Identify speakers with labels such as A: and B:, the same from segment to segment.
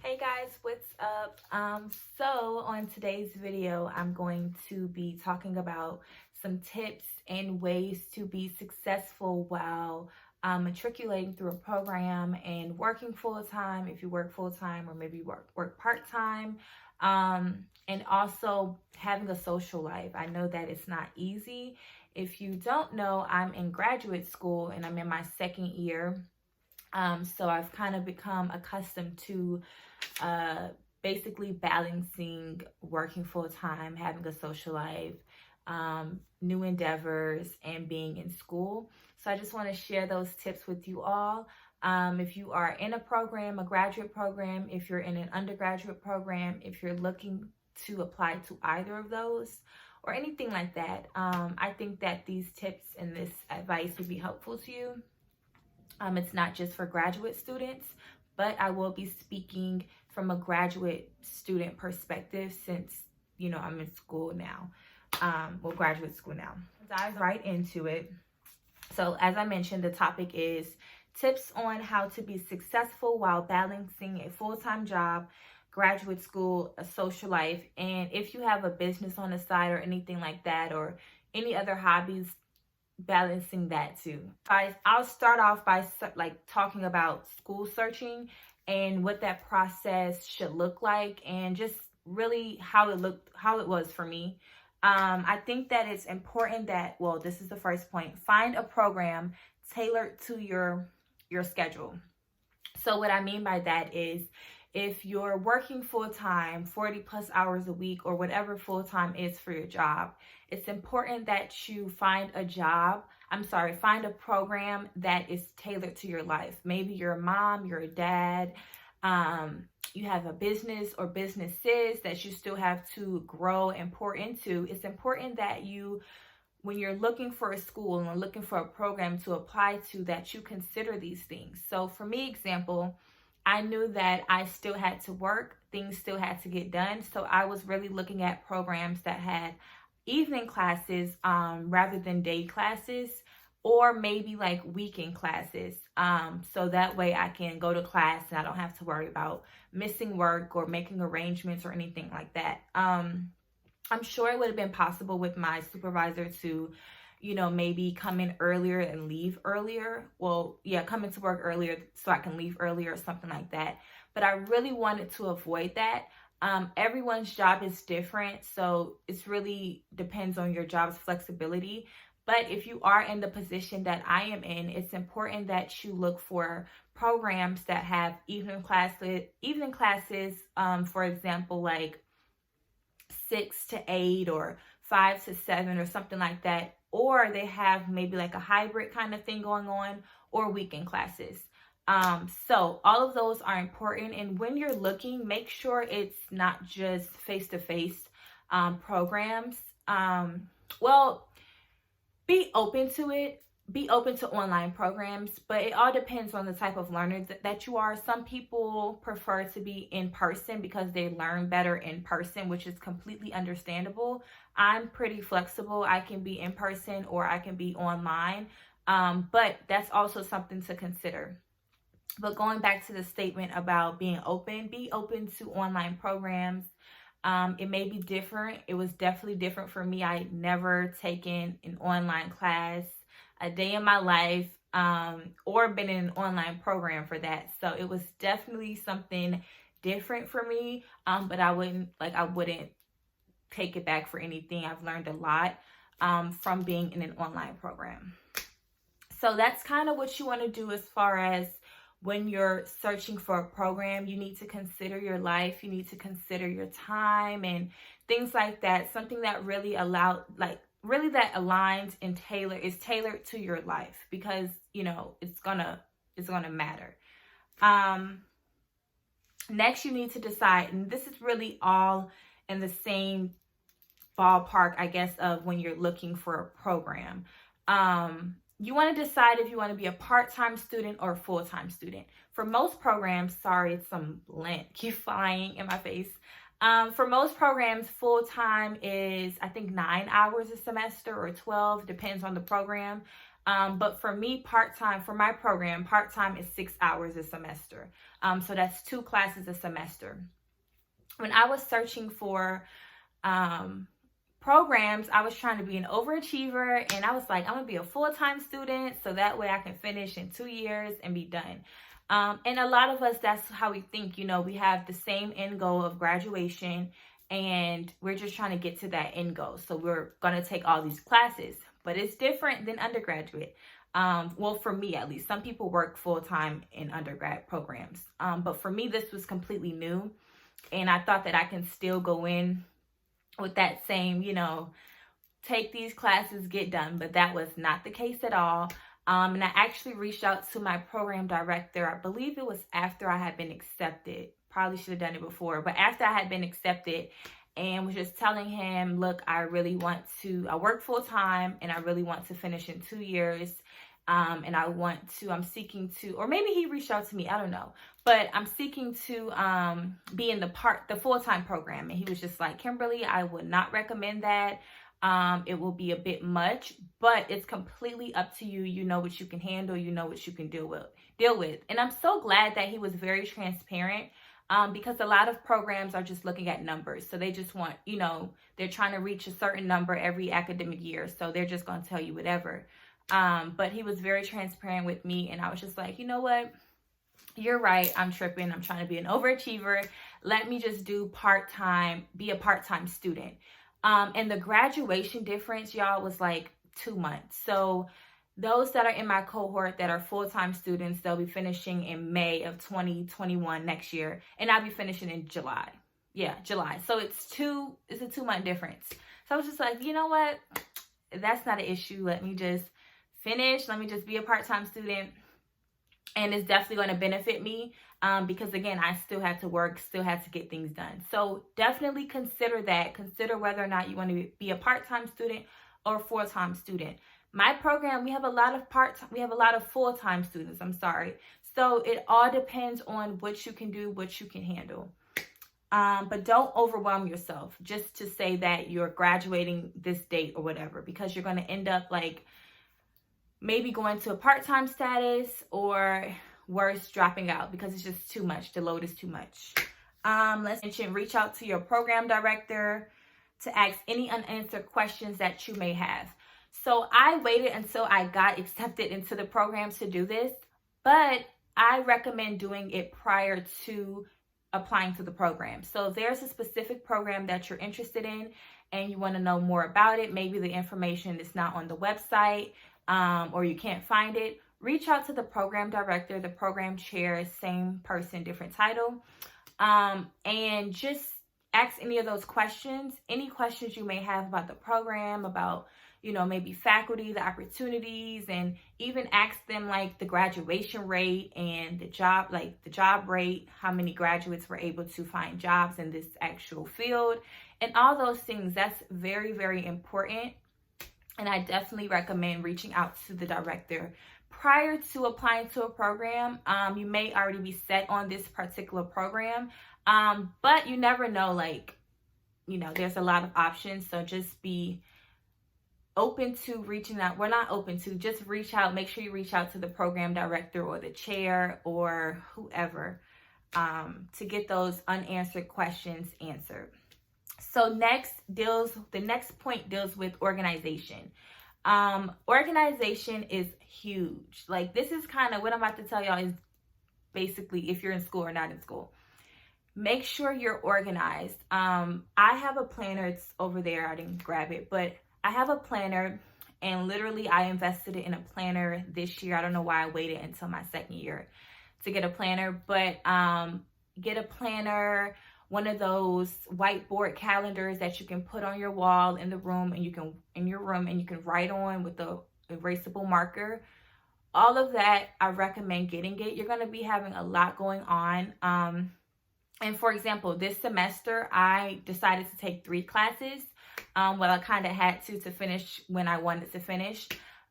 A: Hey guys, what's up? So on today's video, I'm going to be talking about some tips and ways to be successful while matriculating through a program and working full-time if you work full-time, or maybe work part-time, and also having a social life. I know that it's not easy. If you don't know, I'm in graduate school and I'm in my second year. So I've kind of become accustomed to uh, basically balancing working full time, having a social life, new endeavors, and being in school. So I just want to share those tips with you all. If you are in a program, a graduate program, if you're in an undergraduate program, if you're looking to apply to either of those or anything like that, I think that these tips and this advice would be helpful to you. It's not just for graduate students, but I will be speaking from a graduate student perspective since, I'm in school now, graduate school now. Dive right into it. So as I mentioned, the topic is tips on how to be successful while balancing a full-time job, graduate school, a social life, and if you have a business on the side or anything like that, or any other hobbies, balancing that too. Guys, I'll start off by talking about school searching and what that process should look like, and just really how it was for me. I think that it's important that, well, this is the first point, find a program tailored to your schedule. So what I mean by that is, if you're working full-time, 40 plus hours a week, or whatever full-time is for your job, it's important that you find a program that is tailored to your life. Maybe you're a mom, you're a dad, you have a business or businesses that you still have to grow and pour into. It's important that when you're looking for a school and looking for a program to apply to, that you consider these things. So for me, example, I knew that I still had to work, things still had to get done. So I was really looking at programs that had evening classes rather than day classes, or maybe like weekend classes. So that way I can go to class and I don't have to worry about missing work or making arrangements or anything like that. I'm sure it would have been possible with my supervisor to, maybe come in earlier and leave earlier. Well, yeah, come into work earlier so I can leave earlier or something like that. But I really wanted to avoid that. Everyone's job is different, so it's really depends on your job's flexibility. But if you are in the position that I am in, it's important that you look for programs that have evening classes, for example, like 6 to 8 or 5 to 7 or something like that, or they have maybe like a hybrid kind of thing going on, or weekend classes. So all of those are important, and when you're looking, make sure it's not just face-to-face programs. Well, be open to it. Be open to online programs, but it all depends on the type of learner that you are. Some people prefer to be in person because they learn better in person, which is completely understandable. I'm pretty flexible. I can be in person or I can be online, but that's also something to consider. But going back to the statement about being open, be open to online programs. It may be different. It was definitely different for me. I never taken an online class a day in my life, or been in an online program for that. So it was definitely something different for me. But I wouldn't take it back for anything. I've learned a lot from being in an online program. So that's kind of what you want to do as far as when you're searching for a program. You need to consider your life. You need to consider your time and things like that. Something that really that aligns and tailored to your life, because it's gonna matter. Next, you need to decide, and this is really all in the same ballpark, I guess, of when you're looking for a program. You want to decide if you want to be a part-time student or a full-time student. For most programs, sorry, some lint keep flying in my face. For most programs, full-time is, I think, 9 hours a semester or 12, depends on the program. But for me, part-time, for my program, part-time is 6 hours a semester. So that's 2 classes a semester. When I was searching for programs, I was trying to be an overachiever, and I was like, I'm gonna be a full-time student so that way I can finish in 2 years and be done. And a lot of us, that's how we think. We have the same end goal of graduation, and we're just trying to get to that end goal. So we're gonna take all these classes, but it's different than undergraduate. Well, for me at least. Some people work full-time in undergrad programs, but for me, this was completely new, and I thought that I can still go in with that same, take these classes, get done. But that was not the case at all. And I actually reached out to my program director. I believe it was after I had been accepted. Probably should have done it before, but after I had been accepted, and was just telling him, look, I work full time, and I really want to finish in 2 years. And I'm seeking to, or maybe he reached out to me, I don't know, but I'm seeking to be in the full-time program. And he was just like, Kimberly, I would not recommend that. It will be a bit much, but it's completely up to you. You know what you can handle, you know what you can deal with. And I'm so glad that he was very transparent, because a lot of programs are just looking at numbers. So they just want, they're trying to reach a certain number every academic year. So they're just going to tell you whatever. But he was very transparent with me, and I was just like, you know what? You're right. I'm tripping. I'm trying to be an overachiever. Let me just do part-time, be a part-time student. And the graduation difference, y'all, was like 2 months. So those that are in my cohort that are full-time students, they'll be finishing in May of 2021 next year, and I'll be finishing in July. Yeah, July. So it's a 2-month difference. So I was just like, you know what? That's not an issue. Let me just finish. Let me just be a part-time student. And it's definitely going to benefit me, because again, I still had to work, still had to get things done. So definitely consider that. Consider whether or not you want to be a part-time student or a full-time student. My program, we have a lot of full-time students, So it all depends on what you can do, what you can handle. But don't overwhelm yourself just to say that you're graduating this date or whatever, because you're going to end up like maybe going to a part-time status, or worse, dropping out, because it's just too much. The load is too much. Let's mention, reach out to your program director to ask any unanswered questions that you may have. So I waited until I got accepted into the programs to do this, but I recommend doing it prior to applying to the program. So if there's a specific program that you're interested in and you want to know more about it, maybe the information is not on the website, or you can't find it, reach out to the program director, the program chair, same person, different title, and just ask any of those questions, any questions you may have about the program, about, maybe faculty, the opportunities, and even ask them like the graduation rate and the job rate, how many graduates were able to find jobs in this actual field, and all those things. That's very, very important. And I definitely recommend reaching out to the director prior to applying to a program. You may already be set on this particular program, but you never know, there's a lot of options. So just be open to reaching out. We're not open to, just reach out. Make sure you reach out to the program director or the chair or whoever, to get those unanswered questions answered. So the next point deals with organization. Organization is huge. Like, this is kind of what I'm about to tell y'all is basically if you're in school or not in school. Make sure you're organized. I have a planner. It's over there. I didn't grab it, but I have a planner, and literally I invested in a planner this year. I don't know why I waited until my second year to get a planner, but get a planner, one of those whiteboard calendars that you can put on your wall in the room, and you can write on with the erasable marker. All of that, I recommend getting it. You're going to be having a lot going on. And for example, this semester, I decided to take 3 classes. I kind of had to finish when I wanted to finish.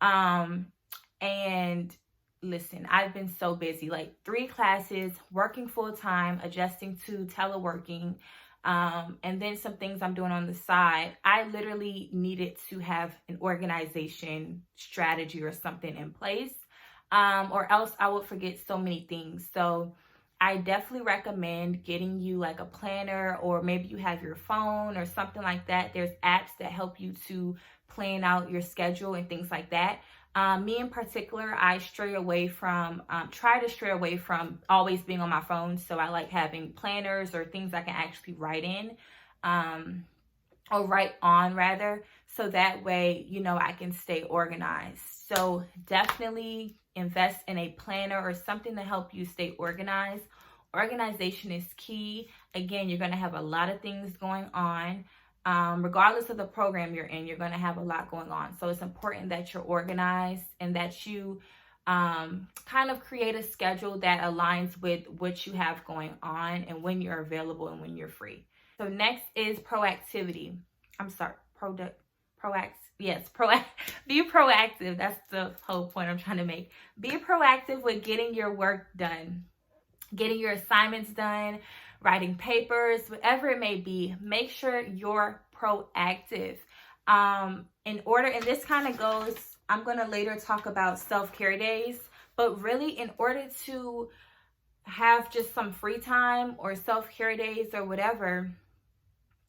A: And listen, I've been so busy, like 3 classes, working full time, adjusting to teleworking, and then some things I'm doing on the side, I literally needed to have an organization strategy or something in place, or else I would forget so many things. So I definitely recommend getting you like a planner, or maybe you have your phone or something like that. There's apps that help you to plan out your schedule and things like that. Me in particular, I try to stray away from always being on my phone. So I like having planners or things I can actually write in, or write on rather. So that way, I can stay organized. So definitely invest in a planner or something to help you stay organized. Organization is key. Again, you're going to have a lot of things going on. Regardless of the program you're in, you're going to have a lot going on. So it's important that you're organized and that you kind of create a schedule that aligns with what you have going on and when you're available and when you're free. So next is proactivity. Be proactive. That's the whole point I'm trying to make. Be proactive with getting your work done, getting your assignments done, writing papers, whatever it may be. Make sure you're proactive. And this kind of goes, I'm going to later talk about self-care days, but really in order to have just some free time or self-care days or whatever,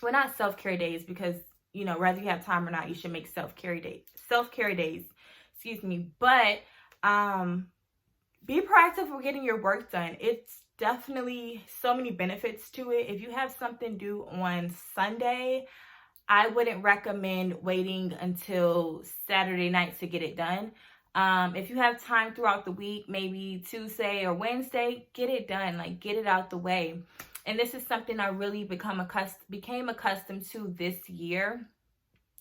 A: well, not self-care days, because whether you have time or not, you should make self-care days, but be proactive with getting your work done. It's definitely so many benefits to it. If you have something due on Sunday, I wouldn't recommend waiting until Saturday night to get it done. If you have time throughout the week, maybe Tuesday or Wednesday, get it done, like get it out the way. And this is something I really became accustomed to this year,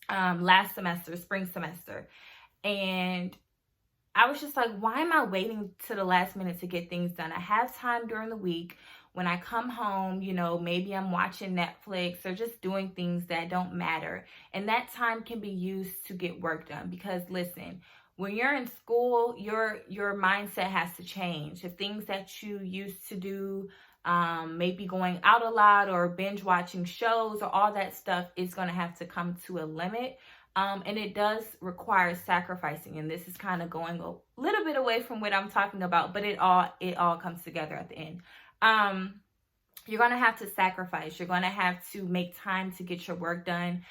A: last semester, spring semester. And I was just like, why am I waiting to the last minute to get things done? I have time during the week. When I come home, maybe I'm watching Netflix or just doing things that don't matter. And that time can be used to get work done. Because listen, when you're in school, your mindset has to change. If things that you used to do, maybe going out a lot or binge watching shows or all that stuff, is going to have to come to a limit. And it does require sacrificing. And this is kind of going a little bit away from what I'm talking about, but it all comes together at the end. You're going to have to sacrifice. You're going to have to make time to get your work done,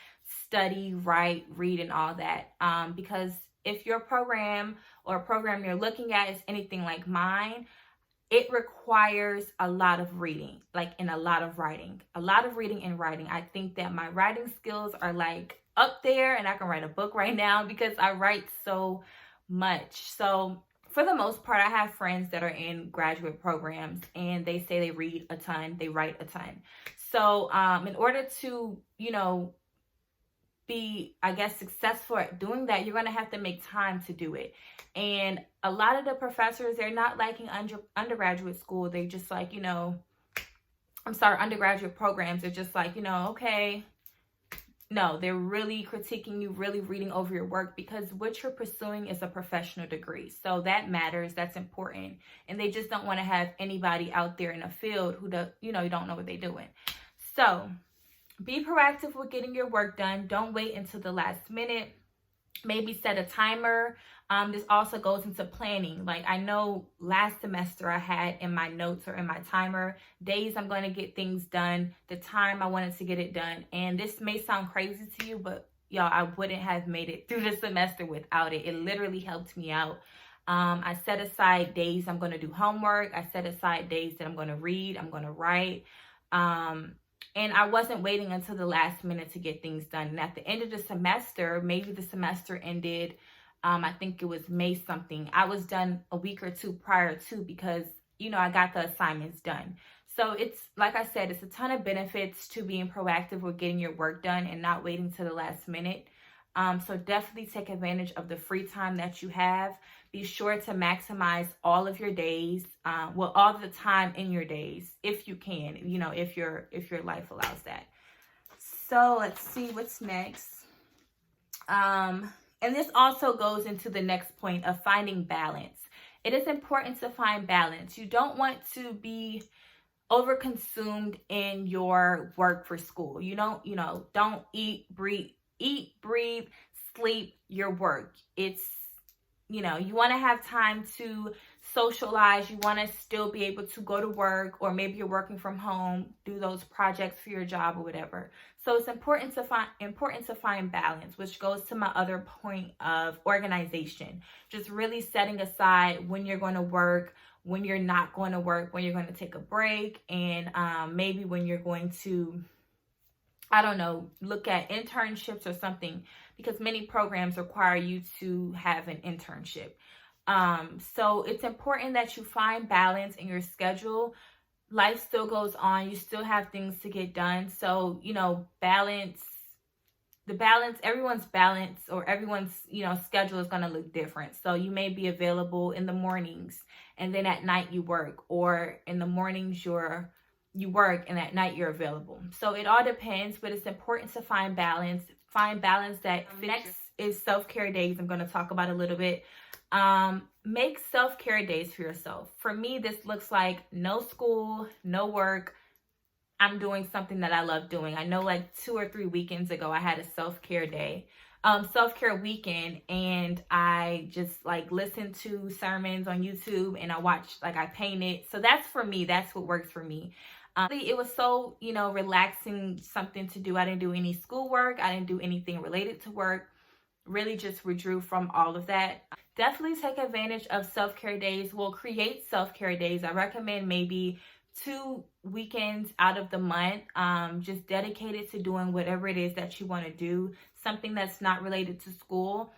A: study, write, read, and all that. Because if your program or program you're looking at is anything like mine, it requires a lot of reading, and a lot of writing. A lot of reading and writing. I think that my writing skills are up there, and I can write a book right now because I write so much. So for the most part, I have friends that are in graduate programs, and they say they read a ton, they write a ton. So in order to, be, successful at doing that, you're going to have to make time to do it. And a lot of the professors, they're not liking undergraduate school. They just undergraduate programs. They're just okay. No, they're really critiquing you, really reading over your work, because what you're pursuing is a professional degree. So that matters. That's important. And they just don't want to have anybody out there in a field who you don't know what they're doing. So be proactive with getting your work done. Don't wait until the last minute. Maybe set a timer. This also goes into planning. I know last semester I had in my notes or in my timer days I'm going to get things done, the time I wanted to get it done. And this may sound crazy to you, but y'all, I wouldn't have made it through the semester without it. It literally helped me out. I set aside days I'm going to do homework. I set aside days that I'm going to read, I'm going to write. And I wasn't waiting until the last minute to get things done. And at the end of the semester, maybe the semester ended, I think it was May something. I was done a week or two prior to, because, I got the assignments done. So it's, like I said, it's a ton of benefits to being proactive with getting your work done and not waiting to the last minute. So definitely take advantage of the free time that you have. Be sure to maximize all of your days, all the time in your days, if you can, if your life allows that. So let's see what's next. And this also goes into the next point of finding balance. It is important to find balance. You don't want to be overconsumed in your work for school. You don't eat, breathe, sleep your work. It's, you want to have time to socialize. You want to still be able to go to work, or maybe you're working from home, do those projects for your job or whatever. So it's important to find balance, which goes to my other point of organization. Just really setting aside when you're going to work, when you're not going to work, when you're going to take a break, and maybe when you're going to, I don't know, look at internships or something, because many programs require you to have an internship. So it's important that you find balance in your schedule. Life still goes on. You still have things to get done. So, everyone's balance, or everyone's, schedule is going to look different. So you may be available in the mornings, and then at night you work, or in the mornings you work and at night you're available. So it all depends, but it's important to find balance. That next is self-care days. I'm going to talk about a little bit. Make self-care days for yourself. For me, this looks like no school, no work. I'm doing something that I love doing. I know like 2 or 3 weekends ago, I had a self-care day, self-care weekend, and I just like listened to sermons on YouTube, and I watched, I painted. So that's for me. That's what works for me. It was so, relaxing, something to do. I didn't do any schoolwork. I didn't do anything related to work. Really just withdrew from all of that. Definitely take advantage of self-care days. We'll create self-care days. I recommend maybe 2 weekends out of the month, just dedicated to doing whatever it is that you want to do, something that's not related to school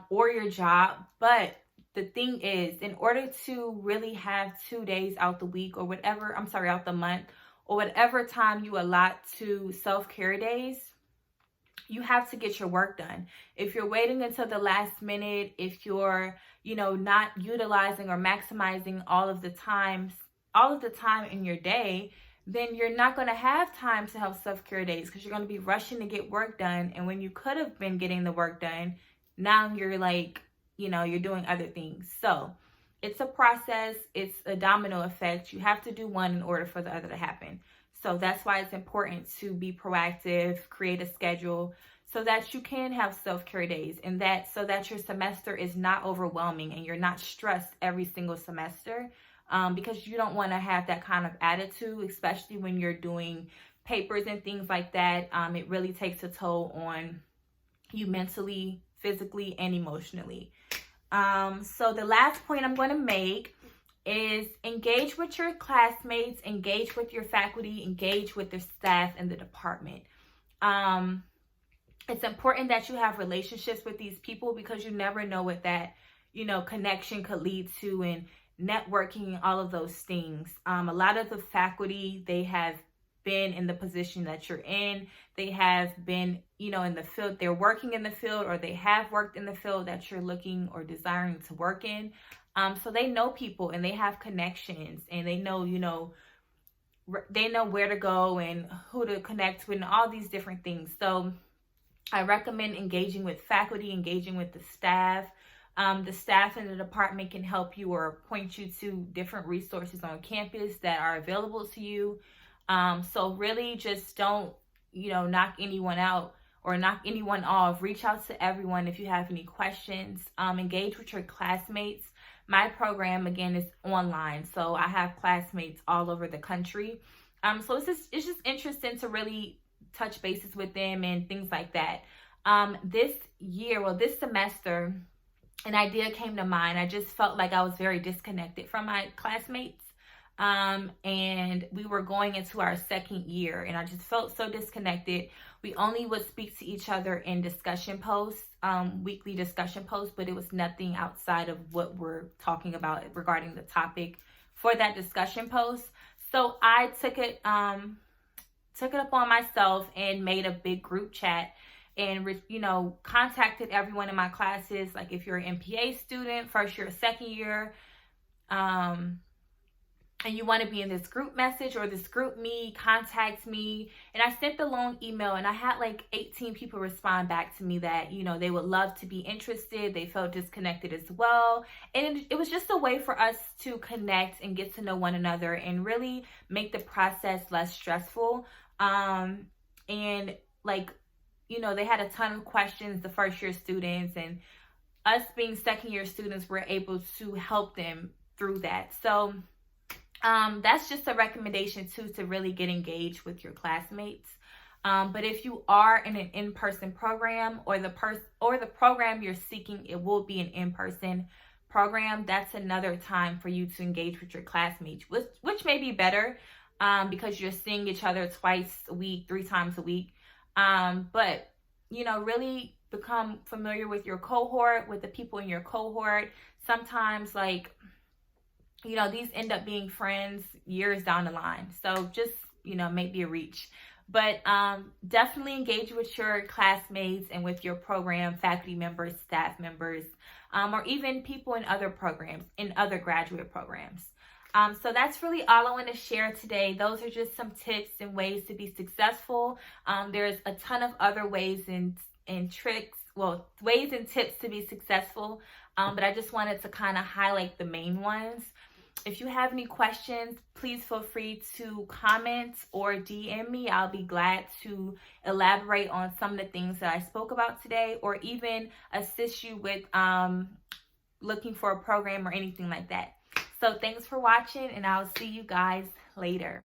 A: or your job. But the thing is, in order to really have 2 days out the week, or out the month, or whatever time you allot to self-care days, you have to get your work done. If you're waiting until the last minute, if you're, not utilizing or maximizing all of the time in your day, then you're not going to have time to have self-care days, because you're going to be rushing to get work done. And when you could have been getting the work done, now you're you're doing other things. So it's a process. It's a domino effect. You have to do one in order for the other to happen. So that's why it's important to be proactive, create a schedule so that you can have self-care days, and so that your semester is not overwhelming and you're not stressed every single semester, because you don't want to have that kind of attitude, especially when you're doing papers and things like that. It really takes a toll on you mentally, physically, and emotionally. So the last point I'm going to make is engage with your classmates, engage with your faculty, engage with the staff and the department. It's important that you have relationships with these people, because you never know what that, connection could lead to, and networking, all of those things. A lot of the faculty, they have been in the position that you're in. They have been, in the field, they're working in the field, or they have worked in the field that you're looking or desiring to work in. So they know people, and they have connections, and they know, they know where to go and who to connect with, and all these different things. So I recommend engaging with faculty, engaging with the staff. The staff in the department can help you or point you to different resources on campus that are available to you. So really just don't, knock anyone out or knock anyone off. Reach out to everyone if you have any questions. Engage with your classmates. My program, again, is online, so I have classmates all over the country. So it's just interesting to really touch bases with them and things like that. This semester, an idea came to mind. I just felt like I was very disconnected from my classmates. And we were going into our 2nd year, and I just felt so disconnected. We only would speak to each other in discussion posts, weekly discussion posts, but it was nothing outside of what we're talking about regarding the topic for that discussion post. So I took it upon myself and made a big group chat, and contacted everyone in my classes. Like, if you're an MPA student, 1st year, 2nd year, and you want to be in this group message or this group me, contact me. And I sent the long email, and I had like 18 people respond back to me that, you know, they would love to be interested. They felt disconnected as well. And it was just a way for us to connect and get to know one another and really make the process less stressful. And like, you know, they had a ton of questions, the first year students, and us being second year students, we're able to help them through that. So that's just a recommendation too, to really get engaged with your classmates. But if you are in an in-person program, or the program you're seeking, it will be an in-person program, that's another time for you to engage with your classmates, which may be better because you're seeing each other twice a week, 3 times a week. But, you know, really become familiar with your cohort, with the people in your cohort. Sometimes, like, you know, these end up being friends years down the line. So just, you know, maybe a reach. But definitely engage with your classmates and with your program, faculty members, staff members, or even people in other programs, in other graduate programs. So that's really all I want to share today. Those are just some tips and ways to be successful. There's a ton of other ways and tricks, well, ways and tips to be successful. But I just wanted to kind of highlight the main ones. If you have any questions, please feel free to comment or DM me. I'll be glad to elaborate on some of the things that I spoke about today, or even assist you with looking for a program or anything like that. So thanks for watching, and I'll see you guys later.